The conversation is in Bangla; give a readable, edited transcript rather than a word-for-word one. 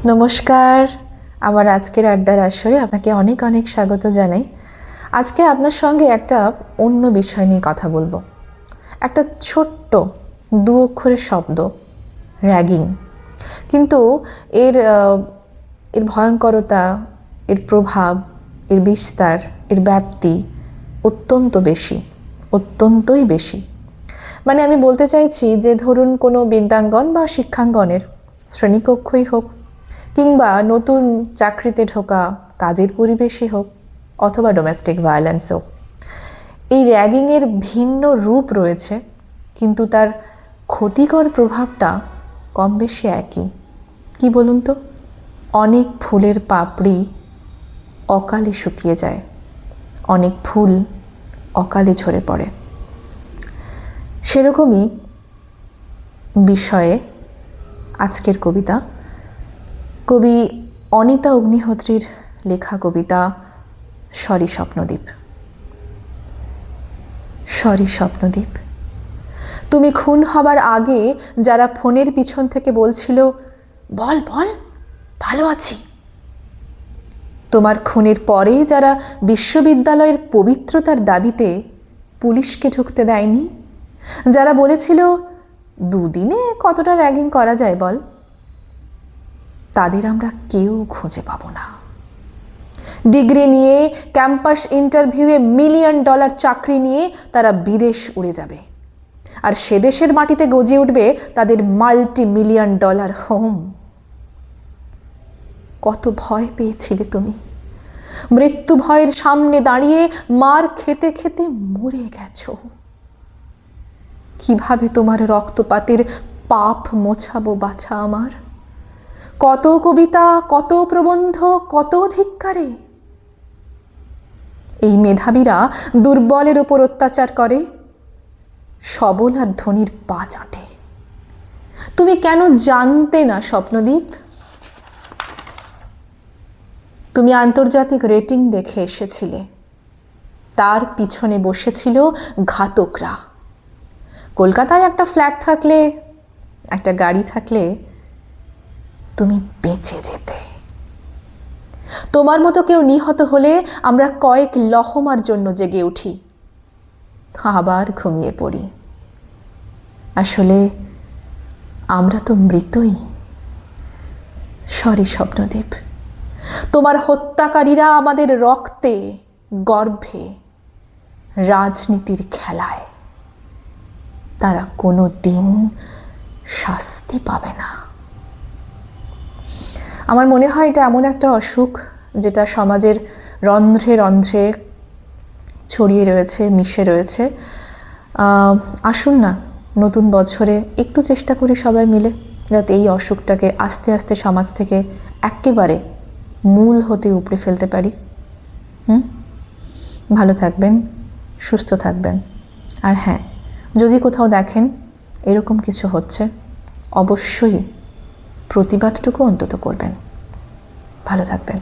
নমস্কার, আমার আজকের আড্ডার আসরে আপনাকে অনেক অনেক স্বাগত জানাই। আজকে আপনার সঙ্গে একটা অন্য বিষয় নিয়ে কথা বলবো। একটা ছোট্ট দু অক্ষরের শব্দ, র্যাগিং। কিন্তু এর এর ভয়ঙ্করতা, এর প্রভাব, এর বিস্তার, এর ব্যাপ্তি অত্যন্তই বেশি। মানে আমি বলতে চাইছি যে ধরুন কোনো বিদ্যাঙ্গন বা শিক্ষাঙ্গনের শ্রেণীকক্ষই হোক, কিংবা নতুন চাকরিতে ঢোকা কাজের পরিবেশই হোক, অথবা ডোমেস্টিক ভায়োলেন্স হোক, এই র্যাগিংয়ের ভিন্ন রূপ রয়েছে, কিন্তু তার ক্ষতিকর প্রভাবটা কম বেশি একই। কি বলুন তো? অনেক ফুলের পাপড়ি অকালে শুকিয়ে যায়, অনেক ফুল অকালে ঝরে পড়ে। সেরকমই বিষয়ে আজকের কবিতা, কবি অনিতা অগ্নিহোত্রীর লেখা কবিতা সরি স্বপ্নদ্বীপ। সরি স্বপ্নদ্বীপ, তুমি খুন হবার আগে যারা ফোনের পিছন থেকে বলছিল বল বল ভালো আছি, তোমার খুনের পরে যারা বিশ্ববিদ্যালয়ের পবিত্রতার দাবিতে পুলিশকে ঢুকতে দেয়নি, যারা বলেছিল দুদিনে কতটা র্যাগিং করা যায় বল, তাদের আমরা কেউ খুঁজে পাবো না। ডিগ্রি নিয়ে ক্যাম্পাস ইন্টারভিউয়ে $1,000,000 চাকরি নিয়ে তারা বিদেশ উড়ে যাবে, আর সে দেশের মাটিতে গজিয়ে উঠবে তাদের $multi-million হোম। কত ভয় পেয়েছিলে তুমি, মৃত্যু ভয়ের সামনে দাঁড়িয়ে মার খেতে খেতে মরে গেছো। কিভাবে তোমার রক্তপাতের পাপ মোছাবো বাছা আমার? কত কবিতা, কত প্রবন্ধ, কত ধিক্কারে। এই মেধাবীরা দুর্বলের ওপর অত্যাচার করে, সবল আর ধনীর পা চাটে। তুমি কেন জানতে না স্বপ্নদ্বীপ? তুমি আন্তর্জাতিক রেটিং দেখে এসেছিলে, তার পিছনে বসেছিল ঘাতকরা। কলকাতায় একটা ফ্ল্যাট থাকলে, একটা গাড়ি থাকলে তুমি বেঁচে যেতে। তোমার মতো কেউ নিহত হলে আমরা কয়েক লহমার জন্য জেগে উঠি, আবার ঘুমিয়ে পড়ি। আসলে আমরা তো মৃতই। সরি স্বপ্নদ্বীপ, তোমার হত্যাকারীরা আমাদের রক্তে, গর্ভে, রাজনীতির খেলায়, তারা কোনো দিন শাস্তি পাবে না। আমার মনে হয় এটা এমন একটা অসুখ যেটা সমাজের রন্ধ্রে রন্ধ্রে ছড়িয়ে রয়েছে, মিশে রয়েছে। আসুন না, নতুন বছরে একটু চেষ্টা করি সবাই মিলে, যাতে এই অসুখটাকে আস্তে আস্তে সমাজ থেকে একেবারে মূল হতে উপড়ে ফেলতে পারি। ভালো থাকবেন, সুস্থ থাকবেন। আর হ্যাঁ, যদি কোথাও দেখেন এরকম কিছু হচ্ছে, অবশ্যই প্রতিবাদটুকু অন্তত করবেন। ভালো থাকবেন।